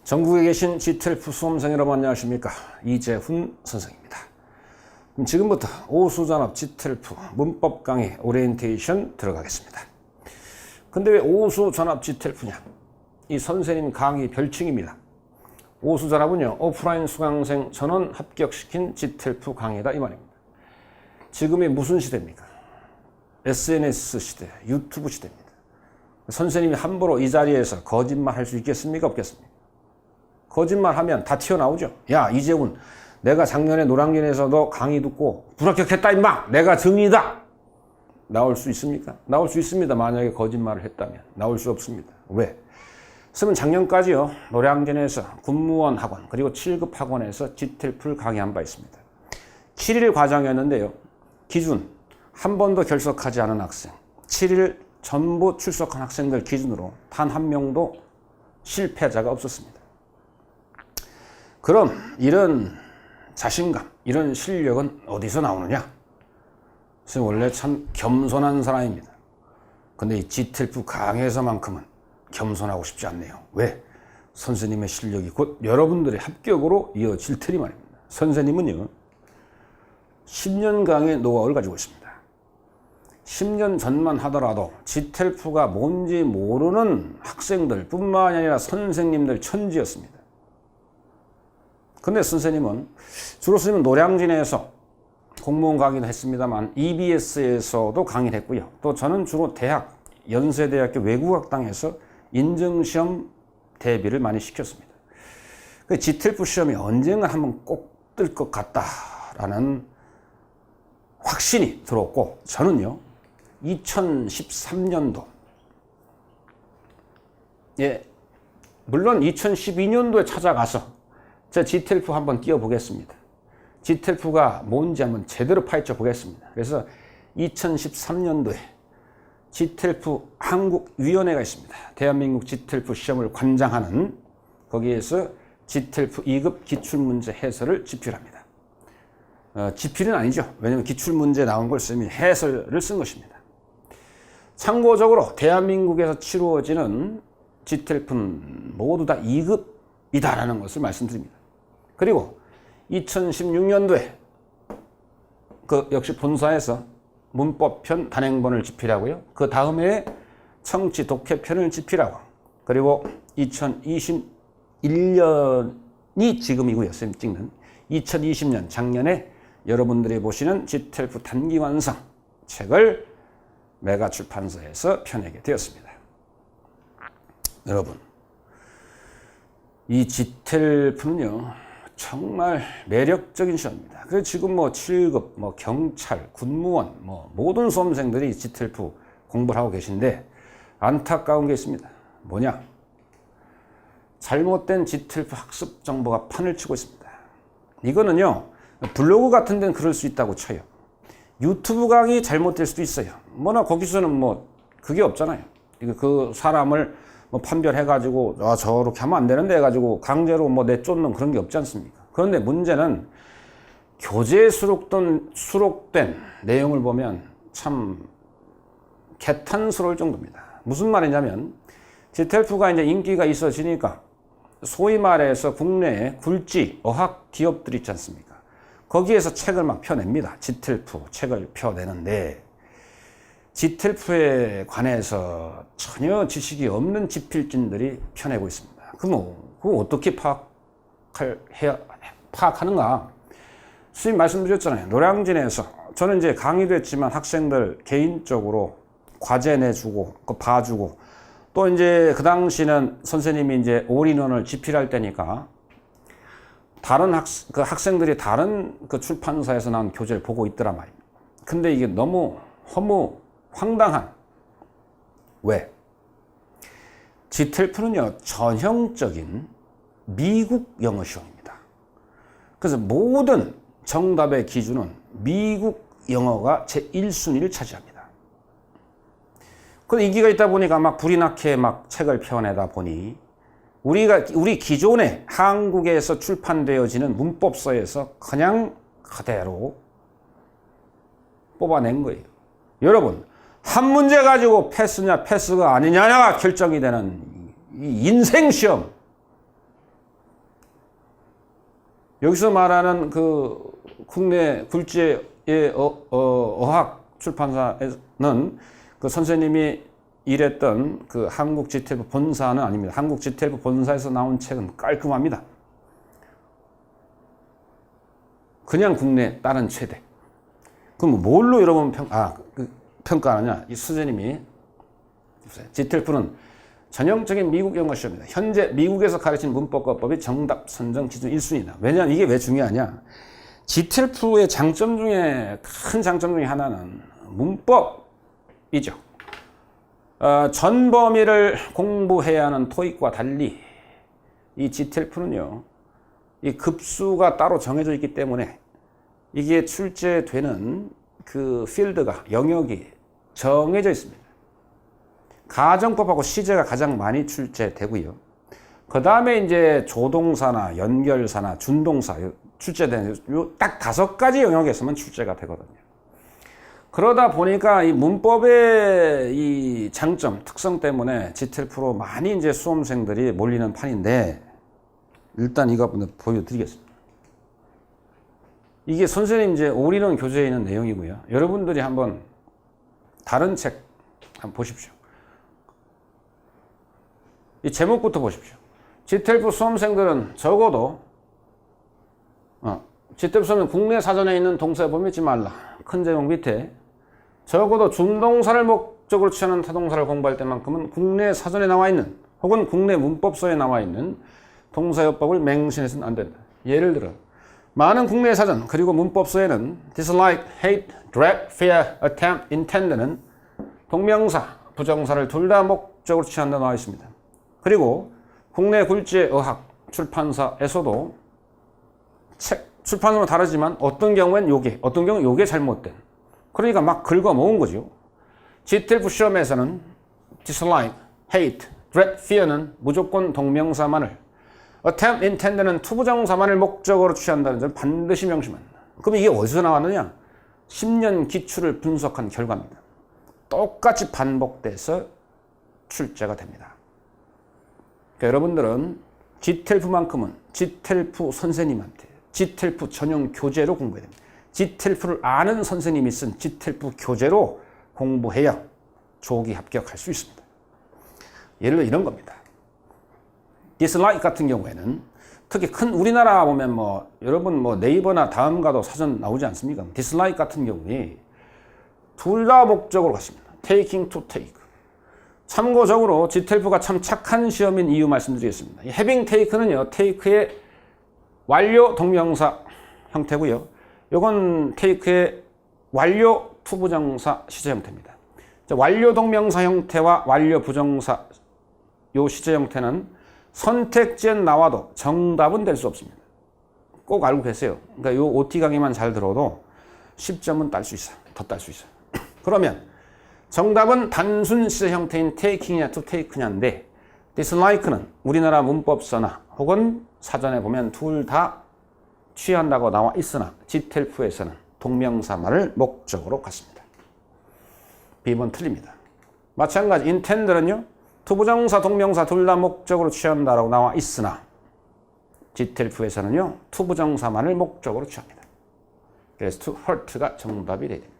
전국에 계신 G12 수험생 여러분 안녕하십니까? 이재훈 선생입니다. 그럼 지금부터 오수잔업 G12 문법 강의 오리엔테이션 들어가겠습니다. 근데 왜 오수잔업 G12냐? 이 선생님 강의 별칭입니다. 오수잔업은요, 오프라인 수강생 전원 합격시킨 G12 강의다 이 말입니다. 지금이 무슨 시대입니까? SNS 시대, 유튜브 시대입니다. 선생님이 함부로 이 자리에서 거짓말 할 수 있겠습니까? 없겠습니까? 거짓말하면 다 튀어나오죠. 야, 이재훈, 내가 작년에 노량진에서 너 강의 듣고 불합격했다 임마! 내가 증인이다! 나올 수 있습니까? 나올 수 있습니다. 만약에 거짓말을 했다면. 나올 수 없습니다. 왜? 그러면 작년까지요, 노량진에서 군무원 학원 그리고 7급 학원에서 G12 강의한 바 있습니다. 7일 과정이었는데요. 기준 한 번도 결석하지 않은 학생, 7일 전부 출석한 학생들 기준으로 단 한 명도 실패자가 없었습니다. 그럼 이런 자신감, 이런 실력은 어디서 나오느냐? 선생님 원래 참 겸손한 사람입니다. 근데 이 G12 강의에서만큼은 겸손하고 싶지 않네요. 왜? 선생님의 실력이 곧 여러분들의 합격으로 이어질 테니 말입니다. 선생님은요, 10년 강의 노하우를 가지고 있습니다. 10년 전만 하더라도 G12가 뭔지 모르는 학생들 뿐만이 아니라 선생님들 천지였습니다. 근데 선생님은 주로 선생님은 노량진에서 공무원 강의도 했습니다만 EBS에서도 강의를 했고요. 또 저는 주로 대학, 연세대학교 외국어학당에서 인증시험 대비를 많이 시켰습니다. 그 G12 시험이 언젠가 한번 꼭 뜰 것 같다라는 확신이 들었고, 저는요 2013년도 물론 2012년도에 찾아가서 제가 G12 한번 띄워보겠습니다. G12가 뭔지 한번 제대로 파헤쳐 보겠습니다. 그래서 2013년도에 G12 한국위원회가 있습니다. 대한민국 G12 시험을 관장하는, 거기에서 G12 2급 기출문제 해설을 집필합니다. 집필은 아니죠. 왜냐하면 기출문제 나온 걸 쓰면 해설을 쓴 것입니다. 참고적으로 대한민국에서 치루어지는 G12는 모두 다 2급이다라는 것을 말씀드립니다. 그리고 2016년도에 역시 본사에서 문법편 단행본을 집필하고요. 그 다음 해에 청취 독해편을 집필하고, 그리고 2021년이 지금이고요. 선생님 찍는 2020년 작년에 여러분들이 보시는 G12 단기 완성 책을 메가 출판사에서 펴내게 되었습니다. 여러분, 이 G12는요 정말 매력적인 시험입니다. 그래서 지금 7급, 경찰, 군무원, 모든 수험생들이 G12 공부를 하고 계신데 안타까운 게 있습니다. 뭐냐? 잘못된 G12 학습 정보가 판을 치고 있습니다. 이거는요, 블로그 같은 데는 그럴 수 있다고 쳐요. 유튜브 강의 잘못될 수도 있어요. 거기서는 그게 없잖아요. 그 사람을 판별해가지고, 저렇게 하면 안 되는데 해가지고 강제로 내쫓는 그런 게 없지 않습니까? 그런데 문제는 교재에 수록된 내용을 보면 참 개탄스러울 정도입니다. 무슨 말이냐면, G12가 이제 인기가 있어지니까 소위 말해서 국내에 굴지, 어학 기업들이 있지 않습니까? 거기에서 책을 막 펴냅니다. G12 책을 펴내는데, G12에 관해서 전혀 지식이 없는 집필진들이 펴내고 있습니다. 그럼 그거 어떻게 파악하는가? 선생님 말씀드렸잖아요. 노량진에서 저는 이제 강의도 했지만 학생들 개인적으로 과제 내주고, 봐주고, 또 이제 그 당시는 선생님이 이제 올인원을 집필할 때니까 다른 학생들이 다른 출판사에서 나온 교재를 보고 있더란 말입니다. 근데 이게 너무 허무 황당한, 왜? G12는요 전형적인 미국 영어 시험입니다. 그래서 모든 정답의 기준은 미국 영어가 제1순위를 차지합니다. 그 인기가 있다 보니까 막 불이 나게 막 책을 펴내다 보니 우리 기존에 한국에서 출판되어지는 문법서에서 그냥 그대로 뽑아낸 거예요. 여러분, 한 문제 가지고 패스냐 패스가 아니냐가 결정이 되는 이 인생시험, 여기서 말하는 그 국내 굴지의 어학 출판사에는 그 선생님이 일했던 그 한국 지텔프 본사는 아닙니다. 한국 지텔프 본사에서 나온 책은 깔끔합니다. 그냥 국내 다른 최대. 그럼 뭘로 여러분 평가하느냐? 이 선생님이 지텔프는 전형적인 미국 영어 시험입니다. 현재 미국에서 가르치는 문법과법이 정답 선정 기준 1순위다. 왜냐하면 이게 왜 중요하냐? 지텔프의 장점 중에 큰 장점 중에 하나는 문법이죠. 전 범위를 공부해야 하는 토익과 달리 이 지텔프는요, 이 급수가 따로 정해져 있기 때문에 이게 출제되는 그 필드가, 영역이 정해져 있습니다. 가정법하고 시제가 가장 많이 출제되고요. 그 다음에 이제 조동사나 연결사나 준동사 출제되는 딱 5가지 영역에서만 출제가 되거든요. 그러다 보니까 이 문법의 이 장점, 특성 때문에 지텔프로 많이 이제 수험생들이 몰리는 판인데, 일단 이거 한번 보여드리겠습니다. 이게 선생님 이제 올인원 교재에 있는 내용이고요. 여러분들이 한번 다른 책 한번 보십시오. 이 제목부터 보십시오. 지텔프 수험생들은 적어도 지텔프 수험은 국내 사전에 있는 동사에 범위치 말라. 큰 제목 밑에 적어도 준동사를 목적으로 취하는 타동사를 공부할 때만큼은 국내 사전에 나와 있는 혹은 국내 문법서에 나와 있는 동사요법을 맹신해서는 안 된다. 예를 들어 많은 국내 사전 그리고 문법서에는 dislike, hate, dread, fear, attempt, intend는 동명사, 부정사를 둘 다 목적으로 취한다 나와 있습니다. 그리고 국내 굴지의 어학 출판사에서도 책 출판으로 다르지만 어떤 경우엔 요게, 어떤 경우는 요게 잘못된. 그러니까 막 긁어 모은 거죠. 지텔프 시험에서는 dislike, hate, dread, fear는 무조건 동명사만을, attempt, intend는 투부정사만을 목적으로 취한다는 점 반드시 명심한다. 그럼 이게 어디서 나왔느냐? 10년 기출을 분석한 결과입니다. 똑같이 반복돼서 출제가 됩니다. 그러니까 여러분들은 지텔프만큼은 지텔프 선생님한테 지텔프 전용 교재로 공부해야 됩니다. 지텔프를 아는 선생님이 쓴 지텔프 교재로 공부해야 조기 합격할 수 있습니다. 예를 들어 이런 겁니다. dislike 같은 경우에는 특히 큰 우리나라 보면 여러분 네이버나 다음가도 사전 나오지 않습니까? dislike 같은 경우에 둘 다 목적으로 갔습니다. taking to take. 참고적으로 지텔프가 참 착한 시험인 이유 말씀드리겠습니다. having take는요, take의 완료 동명사 형태고요. 이건 take의 완료 투부정사 시제 형태입니다. 완료 동명사 형태와 완료 부정사 요 시제 형태는 선택지에 나와도 정답은 될 수 없습니다. 꼭 알고 계세요. 그러니까 요 OT 강의만 잘 들어도 10점은 딸 수 있어요. 더 딸 수 있어요. 그러면 정답은 단순 시제 형태인 taking이냐 to take냐인데, dislike는 우리나라 문법서나 혹은 사전에 보면 둘 다 취한다고 나와 있으나 지텔프에서는 동명사만을 목적으로 갖습니다. B번 틀립니다. 마찬가지 intend는요, 투부정사, 동명사 둘 다 목적으로 취한다라고 나와 있으나 지텔프에서는요, 투부정사만을 목적으로 취합니다. 그래서 to hurt가 정답이 돼야 됩니다.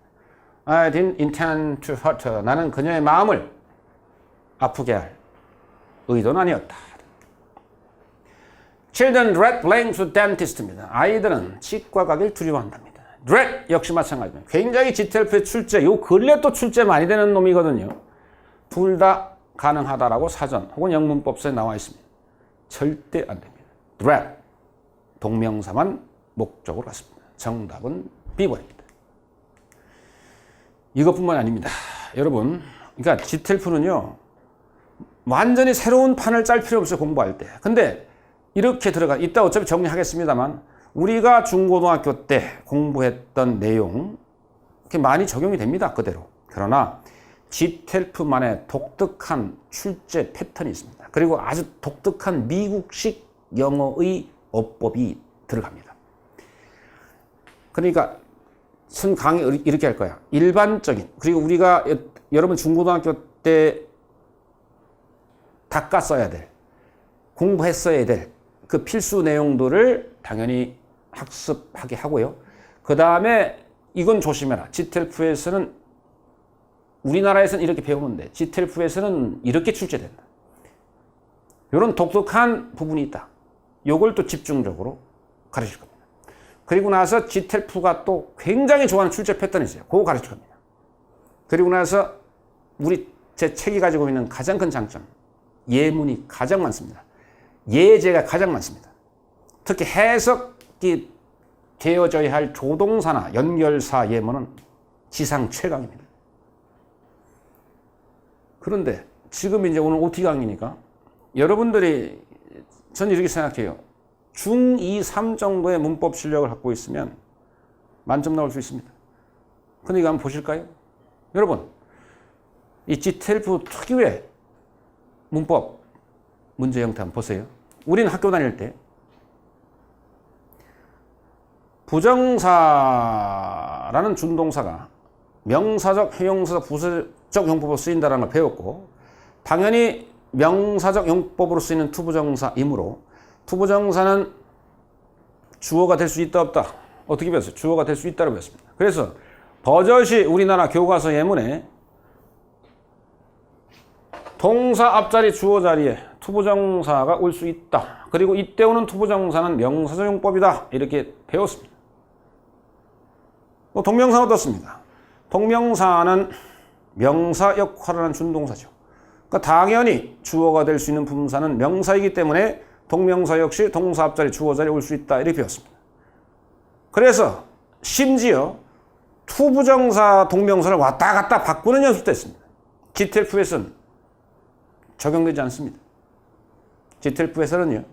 I didn't intend to hurt her. 나는 그녀의 마음을 아프게 할 의도는 아니었다. Children dread going to dentist입니다. 아이들은 치과 가기를 두려워한답니다. dread 역시 마찬가지입니다. 굉장히 지텔프의 출제, 요 근래 또 출제 많이 되는 놈이거든요. 둘 다 가능하다라고 사전 혹은 영문법서에 나와 있습니다. 절대 안 됩니다. dread 동명사만 목적으로 갔습니다. 정답은 B번입니다. 이것뿐만 아닙니다. 여러분, 그러니까 지텔프는요, 완전히 새로운 판을 짤 필요 없어요, 공부할 때. 근데 이렇게 이따 어차피 정리하겠습니다만, 우리가 중고등학교 때 공부했던 내용 이렇게 많이 적용이 됩니다, 그대로. 그러나 지텔프만의 독특한 출제 패턴이 있습니다. 그리고 아주 독특한 미국식 영어의 어법이 들어갑니다. 그러니까 선 강의 이렇게 할 거야. 일반적인, 그리고 우리가 여러분 중고등학교 때 닦았어야 될, 공부했어야 될 그 필수 내용들을 당연히 학습하게 하고요. 그 다음에 이건 조심해라. GTLF에서는 우리나라에서는 이렇게 배우는데 GTLF에서는 이렇게 출제된다. 이런 독특한 부분이 있다. 요걸 또 집중적으로 가르칠 겁니다. 그리고 나서 GTLF가 또 굉장히 좋아하는 출제 패턴이 있어요. 그거 가르칠 겁니다. 그리고 나서 제 책이 가지고 있는 가장 큰 장점, 예문이 가장 많습니다. 예제가 가장 많습니다. 특히 해석이 되어져야 할 조동사나 연결사 예문은 지상 최강입니다. 그런데 지금 이제 오늘 OT 강의니까 여러분들이 전 이렇게 생각해요. 중2, 3 정도의 문법 실력을 갖고 있으면 만점 나올 수 있습니다. 근데 이거 한번 보실까요? 여러분, 이 GTLF 특유의 문법 문제 형태 한번 보세요. 우리는 학교 다닐 때 부정사라는 준동사가 명사적, 형용사적, 부사적 용법으로 쓰인다는 걸 배웠고, 당연히 명사적 용법으로 쓰이는 투부정사이므로 투부정사는 주어가 될 수 있다 없다. 어떻게 배웠어요? 주어가 될 수 있다고 배웠습니다. 그래서 버젓이 우리나라 교과서 예문에 동사 앞자리 주어 자리에 투부정사가 올 수 있다. 그리고 이때 오는 투부정사는 명사적 용법이다. 이렇게 배웠습니다. 또 동명사는 어떻습니까? 동명사는 명사 역할을 하는 준동사죠. 그러니까 당연히 주어가 될 수 있는 분사는 명사이기 때문에 동명사 역시 동사 앞자리 주어 자리에 올 수 있다. 이렇게 배웠습니다. 그래서 심지어 투부정사 동명사를 왔다 갔다 바꾸는 연습도 했습니다. GTLF에서는 적용되지 않습니다. GTLF에서는요,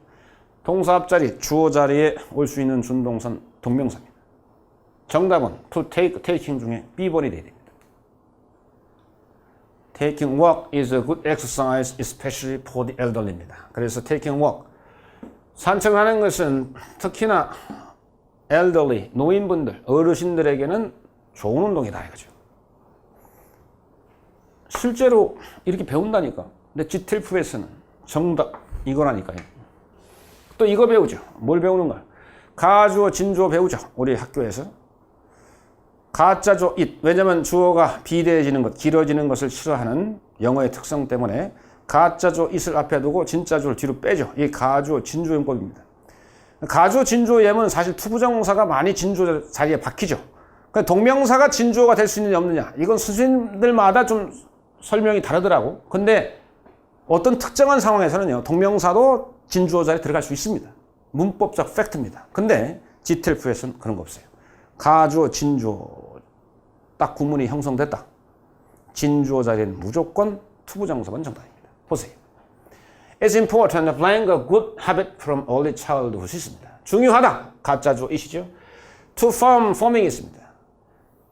동사 앞자리 주어 자리에 올 수 있는 준동사는 동명사입니다. 정답은 to take, taking 중에 B번이 되어야 됩니다. Taking walk is a good exercise, especially for the elderly입니다. 그래서 taking walk, 산책하는 것은 특히나 elderly, 노인분들, 어르신들에게는 좋은 운동이다 이거죠. 실제로 이렇게 배운다니까. 근데 GTLF에서는 정답 이거라니까요. 또 이거 배우죠. 뭘 배우는가? 가주어, 진주어 배우죠. 우리 학교에서. 가짜죠, it. 왜냐면 주어가 비대해지는 것, 길어지는 것을 싫어하는 영어의 특성 때문에 가짜죠, it을 앞에 두고 진짜조를 뒤로 빼죠. 이게 가주어, 진주어 용법입니다. 가주어, 진주어 예문은 사실 투부정사가 많이 진주어 자리에 박히죠. 그러니까 동명사가 진주어가 될 수 있느냐 없느냐. 이건 선생님들마다 좀 설명이 다르더라고. 근데 어떤 특정한 상황에서는요, 동명사도 진주어 자리에 들어갈 수 있습니다. 문법적 팩트입니다. 근데 GTLF에서는 그런 거 없어요. 가주어, 진주어 딱 구문이 형성됐다. 진주어 자리에는 무조건 투부정사만 정답입니다. 보세요. It's important to playing a good habit from early childhood 있습니다. 중요하다. 가짜주어 it이죠. To form, forming 있습니다.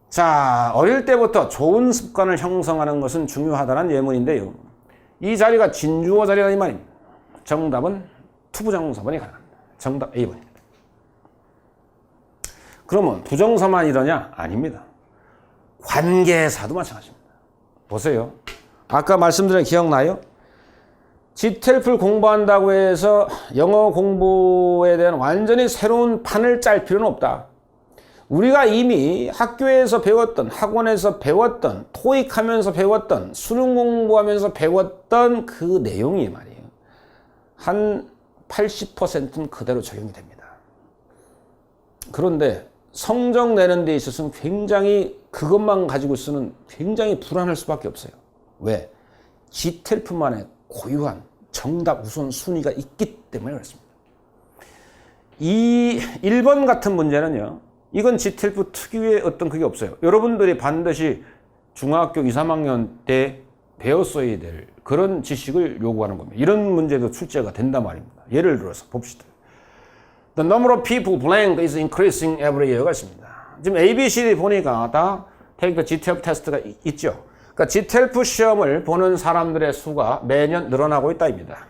자, 어릴 때부터 좋은 습관을 형성하는 것은 중요하다는 예문인데요. 이 자리가 진주어 자리라는 이 말입니다. 정답은 투부정사번이 가능합니다. 정답 A번입니다. 그러면 부정사만 이러냐? 아닙니다. 관계사도 마찬가지입니다. 보세요. 아까 말씀드린 기억나요? GTLF를 공부한다고 해서 영어 공부에 대한 완전히 새로운 판을 짤 필요는 없다. 우리가 이미 학교에서 배웠던, 학원에서 배웠던, 토익 하면서 배웠던, 수능 공부하면서 배웠던 그 내용이 말이에요. 한 80%는 그대로 적용이 됩니다. 그런데 성적 내는 데 있어서는 굉장히 그것만 가지고 쓰는 굉장히 불안할 수밖에 없어요. 왜? GTLF만의 고유한 정답 우선 순위가 있기 때문에 그렇습니다. 이 1번 같은 문제는요, 이건 GTLF 특유의 어떤 그게 없어요. 여러분들이 반드시 중학교 2, 3학년 때 배웠어야 될 그런 지식을 요구하는 겁니다. 이런 문제도 출제가 된단 말입니다. 예를 들어서 봅시다. The number of people blank is increasing every year가 있습니다. 지금 A, B, C, D 보니까 다 take the GTLF 테스트가 있죠. 그러니까 GTLF 시험을 보는 사람들의 수가 매년 늘어나고 있다입니다.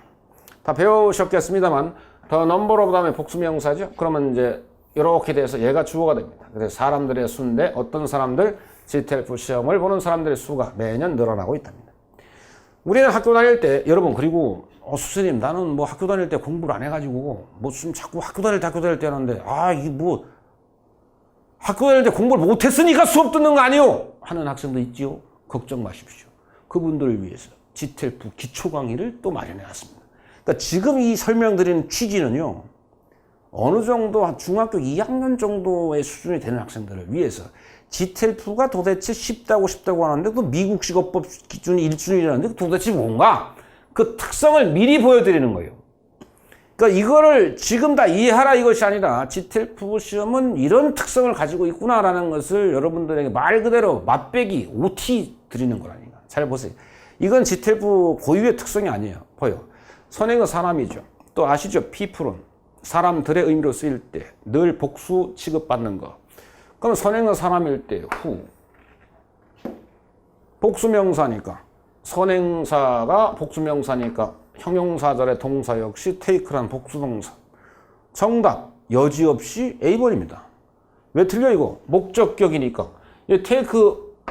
다 배우셨겠습니다만 the number of 다음에 복수명사죠. 그러면 이제 이렇게 돼서 얘가 주어가 됩니다. 그래서 사람들의 수인데 어떤 사람들 GTLF 시험을 보는 사람들의 수가 매년 늘어나고 있답니다. 우리는 학교 다닐 때, 여러분, 그리고, 선생님, 나는 뭐 학교 다닐 때 공부를 안 해가지고, 뭐 좀 자꾸 학교 다닐 때 하는데, 이게 뭐, 학교 다닐 때 공부를 못했으니까 수업 듣는 거 아니요? 하는 학생도 있지요? 걱정 마십시오. 그분들을 위해서 지텔프 기초 강의를 또 마련해 놨습니다. 그러니까 지금 이 설명드리는 취지는요, 어느 정도 중학교 2학년 정도의 수준이 되는 학생들을 위해서 지텔프가 도대체 쉽다고 하는데 또 미국식 어법 기준이 1준이라는데 도대체 뭔가 그 특성을 미리 보여드리는 거예요. 그러니까 이거를 지금 다 이해하라 이것이 아니라 지텔프 시험은 이런 특성을 가지고 있구나라는 것을 여러분들에게 말 그대로 맛배기 OT 드리는 거라니까. 잘 보세요. 이건 지텔프 고유의 특성이 아니에요. 보여. 선행은 사람이죠. 또 아시죠? people은 사람들의 의미로 쓰일 때 늘 복수 취급받는 거. 그럼 선행은 사람일 때 후. 복수명사니까. 선행사가 복수명사니까 형용사절의 동사 역시 take란 복수동사. 정답 여지없이 A번입니다. 왜 틀려 이거? 목적격이니까. take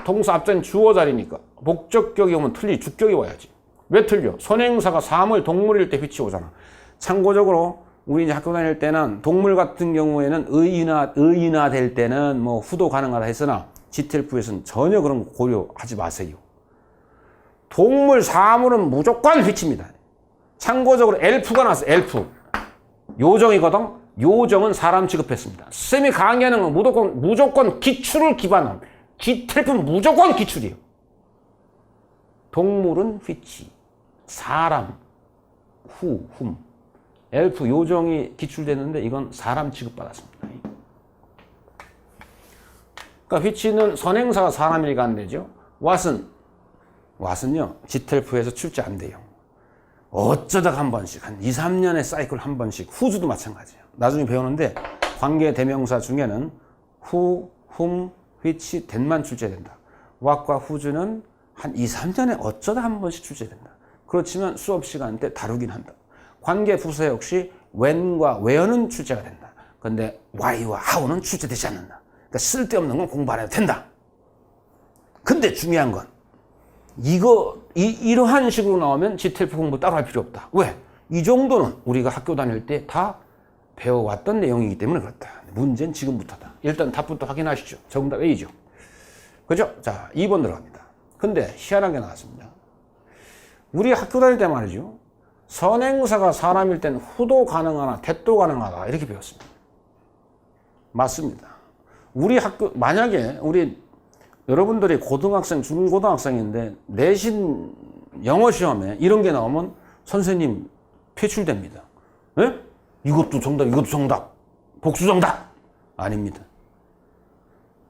동사 앞자리는 주어 자리니까 목적격이 오면 틀리 주격이 와야지. 왜 틀려? 선행사가 사물 동물일 때 휘치 오잖아. 참고적으로 우리 이제 학교 다닐 때는 동물 같은 경우에는 의인화 될 때는 뭐 후도 가능하다 했으나 지텔프에서는 전혀 그런 거 고려하지 마세요. 동물 사물은 무조건 휘치입니다. 참고적으로 엘프가 나왔어. 엘프. 요정이거든. 요정은 사람 취급했습니다. 쌤이 강의하는 건 무조건 기출을 기반한. 지텔프는 무조건 기출이에요. 동물은 휘치. 사람. 훔. 엘프, 요정이 기출됐는데 이건 사람 취급받았습니다. 그러니까 휘치는 선행사가 사람이니까 안 되죠. 왓은요, 지텔프에서 출제 안 돼요. 어쩌다가 한 번씩, 한 2, 3년의 사이클 한 번씩, 후즈도 마찬가지예요. 나중에 배우는데 관계 대명사 중에는 후, 훔, 휘치, 된만 출제된다. 왓과 후즈는 한 2, 3년에 어쩌다 한 번씩 출제된다. 그렇지만 수업 시간 때 다루긴 한다. 관계 부사 역시 when과 where는 출제가 된다. 그런데 why와 how는 출제되지 않는다. 그러니까 쓸데없는 건 공부 안 해도 된다. 근데 중요한 건 이러한 식으로 나오면 지텔프 공부 따로 할 필요 없다. 왜? 이 정도는 우리가 학교 다닐 때 다 배워왔던 내용이기 때문에 그렇다. 문제는 지금부터다. 일단 답부터 확인하시죠. 정답 A죠. 그죠? 자, 2번 들어갑니다. 근데 희한하게 나왔습니다. 우리 학교 다닐 때 말이죠. 선행사가 사람일 땐 후도 가능하나 대도 가능하다 이렇게 배웠습니다. 맞습니다. 우리 학교 만약에 여러분들이 고등학생, 중고등학생인데 내신 영어 시험에 이런 게 나오면 선생님 퇴출됩니다. 네? 이것도 정답, 복수 정답 아닙니다.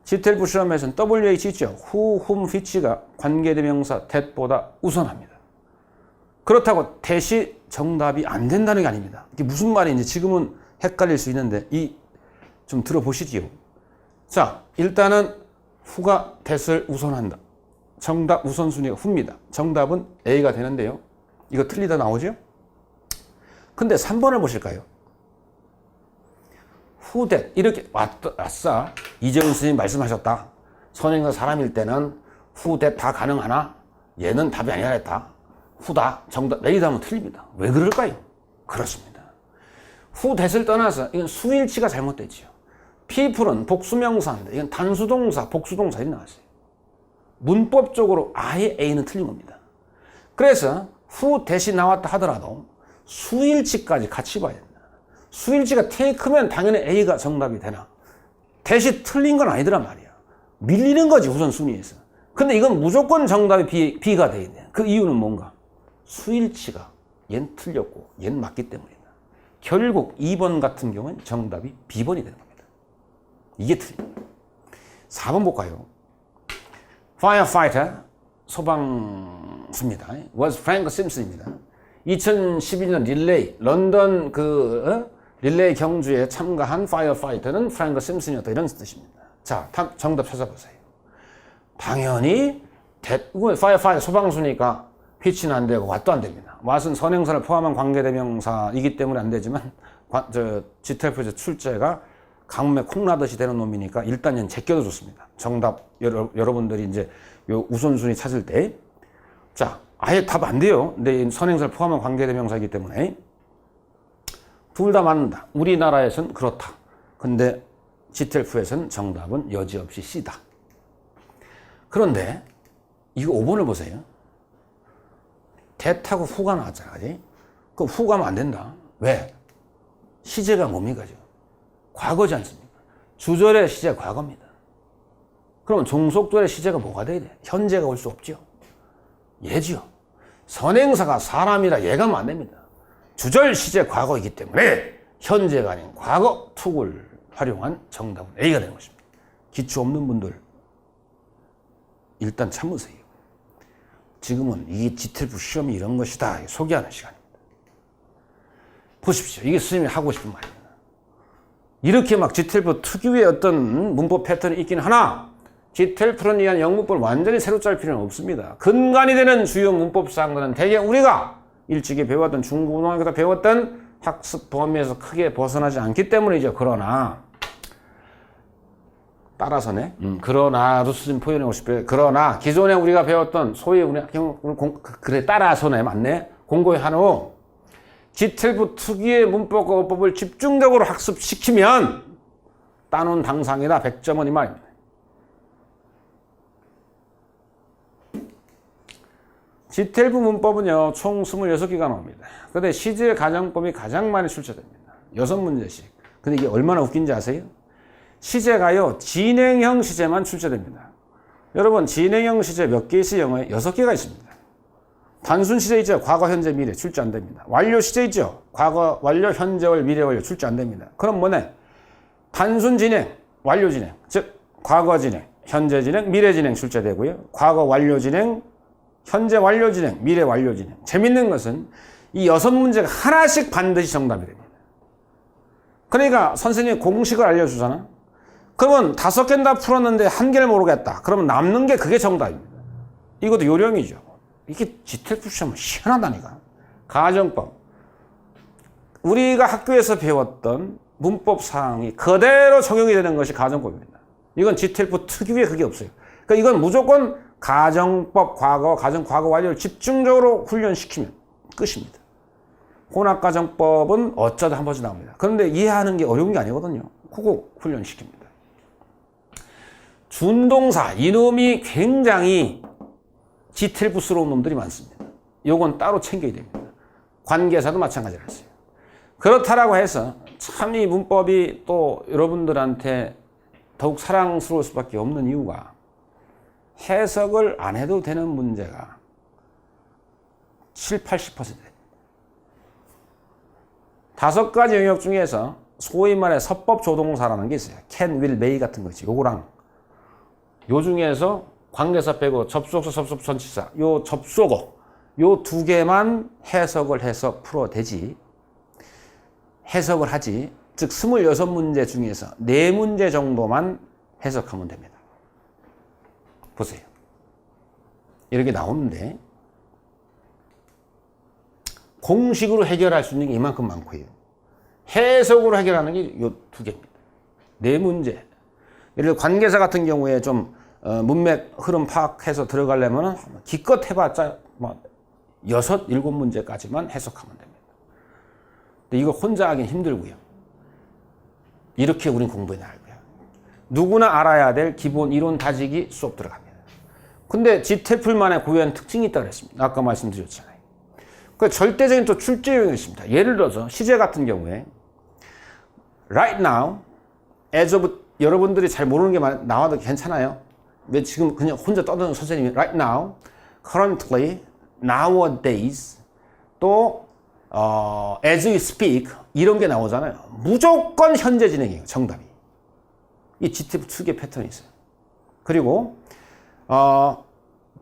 지텔프 시험에서는 WH 있죠. who, whom, which가 관계대명사 that보다 우선합니다. 그렇다고 that이 정답이 안 된다는 게 아닙니다. 이게 무슨 말인지 지금은 헷갈릴 수 있는데 좀 들어보시지요. 자, 일단은 후가 that을 우선한다. 정답 우선순위가 후입니다. 정답은 A가 되는데요. 이거 틀리다 나오죠? 근데 3번을 보실까요? 후, that 이렇게 왔어. 이재훈 선생님 말씀하셨다. 선행과 사람일 때는 후, that 다 가능하나? 얘는 답이 아니라 했다. 후다. 정답 A다 하면 틀립니다. 왜 그럴까요? 그렇습니다. 후, that을 떠나서 이건 수일치가 잘못됐지요. people은 복수명사인데 이건 단수동사, 복수동사 이렇게 나왔어요. 문법적으로 아예 A는 틀린 겁니다. 그래서 후, that이 나왔다 하더라도 수일치까지 같이 봐야 된다. 수일치가 take면 당연히 A가 정답이 되나. that이 틀린 건 아니더란 말이야. 밀리는 거지 우선순위에서. 근데 이건 무조건 정답이 B가 돼야 돼. 그 이유는 뭔가? 수일치가 얜 틀렸고 얜 맞기 때문이다. 결국 2번 같은 경우는 정답이 B번이 되는 겁니다. 이게 틀립니다. 4번 볼까요? Firefighter, 소방수입니다. was Frank Simpson입니다. 2012년 릴레이, 런던 릴레이 경주에 참가한 파이어파이터는 프랭크 심슨이었다. 이런 뜻입니다. 자, 정답 찾아보세요. 당연히 파이어파이터 소방수니까 which는 안 되고 what도 안 됩니다. what은 선행사를 포함한 관계대명사이기 때문에 안 되지만 지텔프에서 출제가 가뭄에 콩나듯이 되는 놈이니까 일단 얘는 제껴도 좋습니다. 정답 여러분들이 이제 요 우선순위 찾을 때 자, 아예 답 안 돼요. 근데 선행사를 포함한 관계대명사이기 때문에 둘 다 맞는다. 우리나라에서는 그렇다. 근데 GTLF에서는 정답은 여지없이 C다. 그런데 이거 5번을 보세요. 대타고 후가 나왔잖아. 그지? 그럼 후가면 안 된다. 왜? 시제가 뭡니까? 지금? 과거지 않습니까? 주절의 시제가 과거입니다. 그러면 종속절의 시제가 뭐가 돼야 돼? 현재가 올 수 없죠. 예지요. 선행사가 사람이라 예가면 안 됩니다. 주절 시제 과거이기 때문에 현재가 아닌 과거 투구를 활용한 정답은 A가 되는 것입니다. 기초 없는 분들 일단 참으세요. 지금은 이 GTLF 시험이 이런 것이다 소개하는 시간입니다. 보십시오. 이게 선생님이 하고 싶은 말입니다. 이렇게 막 GTLF 특유의 어떤 문법 패턴이 있긴 하나 GTLF를 위한 영문법을 완전히 새로 짤 필요는 없습니다. 근간이 되는 주요 문법 사항들은 대개 우리가 일찍이 배웠던 중고등학교 때 배웠던 학습 범위에서 크게 벗어나지 않기 때문이죠. 그러나 따라서네. 그러나도 수준 표현하고 싶어요. 그러나 기존에 우리가 배웠던 소위 우리 그래 따라서네 맞네. 공고의 한우 GTLF 특유의 문법과 어법을 집중적으로 학습시키면 따놓은 당상이다. 100점은 이 말입니다. GTLF 문법은요, 총 26개가 나옵니다. 근데 시제 가정법이 가장 많이 출제됩니다. 6문제씩. 근데 이게 얼마나 웃긴지 아세요? 시제가요, 진행형 시제만 출제됩니다. 여러분, 진행형 시제 몇 개 있어요? 영어에 6개가 있습니다. 단순 시제 있죠? 과거, 현재, 미래 출제 안 됩니다. 완료 시제 있죠? 과거, 완료, 현재, 완료, 미래, 완료 출제 안 됩니다. 그럼 뭐네? 단순 진행, 완료 진행. 즉, 과거 진행, 현재 진행, 미래 진행 출제되고요. 과거, 완료 진행, 현재 완료 진행, 미래 완료 진행. 재밌는 것은 이 6문제가 하나씩 반드시 정답이 됩니다. 그러니까 선생님이 공식을 알려주잖아. 그러면 5개는 다 풀었는데 1개를 모르겠다. 그러면 남는 게 그게 정답입니다. 이것도 요령이죠. 이게 GTLF 시험은 희한하다니까. 가정법. 우리가 학교에서 배웠던 문법 사항이 그대로 적용이 되는 것이 가정법입니다. 이건 GTLF 특유의 그게 없어요. 그러니까 이건 무조건 가정법, 과거, 과거 완료를 집중적으로 훈련시키면 끝입니다. 혼합가정법은 어쩌다 한 번씩 나옵니다. 그런데 이해하는 게 어려운 게 아니거든요. 그거 훈련시킵니다. 준동사, 이놈이 굉장히 GTLF스러운 놈들이 많습니다. 요건 따로 챙겨야 됩니다. 관계사도 마찬가지라서요. 그렇다라고 해서 참 이 문법이 또 여러분들한테 더욱 사랑스러울 수밖에 없는 이유가 해석을 안 해도 되는 문제가 7, 80% 됩니다. 5가지 영역 중에서 소위 말해 서법 조동사라는 게 있어요. can, will, may 같은 거지. 요거랑 요 중에서 관계사 빼고 접속사, 접속 전치사 요 접속어 요 2개만 해석을 해서 풀어대지 해석을 하지 즉 26문제 중에서 4문제 정도만 해석하면 됩니다. 보세요. 이렇게 나오는데 공식으로 해결할 수 있는 게 이만큼 많고요. 해석으로 해결하는 게 이 2개입니다. 4문제. 예를 들어 관계사 같은 경우에 좀 문맥 흐름 파악해서 들어가려면 기껏 해봤자 6, 7문제까지만 해석하면 됩니다. 근데 이거 혼자 하긴 힘들고요. 이렇게 우린 공부해야 할 거야. 누구나 알아야 될 기본 이론 다지기 수업 들어갑니다. 근데 GTLF만의 고유한 특징이 있다고 했습니다. 아까 말씀드렸잖아요. 그 절대적인 또 출제 요인이 있습니다. 예를 들어서 시제 같은 경우에 right now, as of 여러분들이 잘 모르는 게 나와도 괜찮아요. 왜 지금 그냥 혼자 떠드는 선생님이 right now, currently, nowadays, 또 as we speak 이런 게 나오잖아요. 무조건 현재 진행이에요. 정답이. 이 GTLF 특유의 패턴이 있어요. 그리고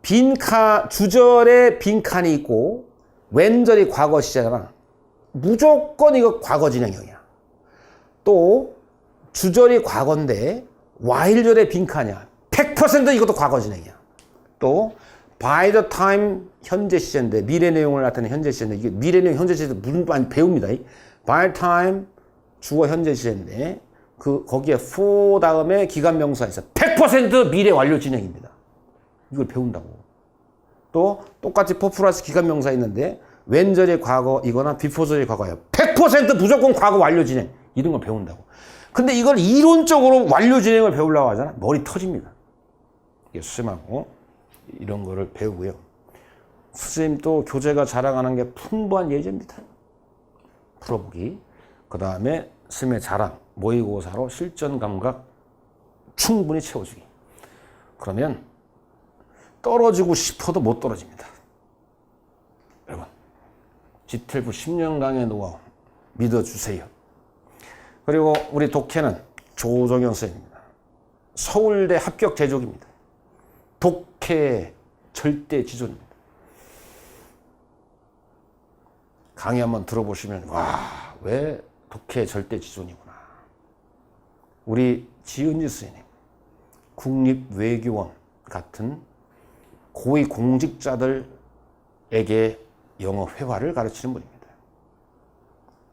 빈칸 주절에 빈칸이 있고 왼절이 과거 시제잖아. 무조건 이거 과거 진행형이야. 또 주절이 과거인데 while절에 빈칸이야. 100% 이것도 과거 진행이야. 또 by the time 현재 시제인데 미래 내용을 나타내는 현재 시제인데 이게 미래 내용 현재 시제 무슨 많이 배웁니다. by the time 주어 현재 시제인데 거기에 for 다음에 기간 명사에서 100% 미래 완료 진행입니다. 이걸 배운다고. 또 똑같이 포플러스 기관명사 있는데 웬절의 과거이거나 비포절의 과거예요. 100% 무조건 과거 완료 진행. 이런 걸 배운다고. 근데 이걸 이론적으로 완료 진행을 배우려고 하잖아. 머리 터집니다. 이게 수심하고 이런 거를 배우고요. 선생님 또 교재가 자랑하는 게 풍부한 예제입니다. 풀어보기. 그 다음에 스님의 자랑, 모의고사로 실전 감각 충분히 채워주기. 그러면 떨어지고 싶어도 못 떨어집니다. 여러분, 지텔프 10년 강의 노하우 믿어주세요. 그리고 우리 독해는 조정현 선생님입니다. 서울대 합격 제조기입니다. 독해 절대 지존입니다. 강의 한번 들어보시면 와, 왜 독해 절대 지존이구나. 우리 지은지 선생님, 국립외교원 같은 고위 공직자들에게 영어 회화를 가르치는 분입니다.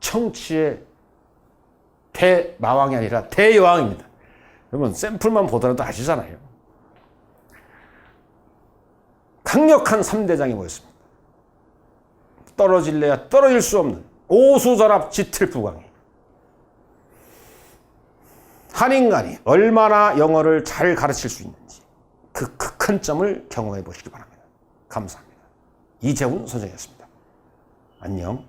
청취의 대마왕이 아니라 대여왕입니다. 여러분 샘플만 보더라도 아시잖아요. 강력한 3대장이 모였습니다. 떨어질래야 떨어질 수 없는 오수전합 지틀프 강의. 한 인간이 얼마나 영어를 잘 가르칠 수 있는지 그 극한 점을 경험해 보시기 바랍니다. 감사합니다. 이재훈 선생이었습니다. 안녕.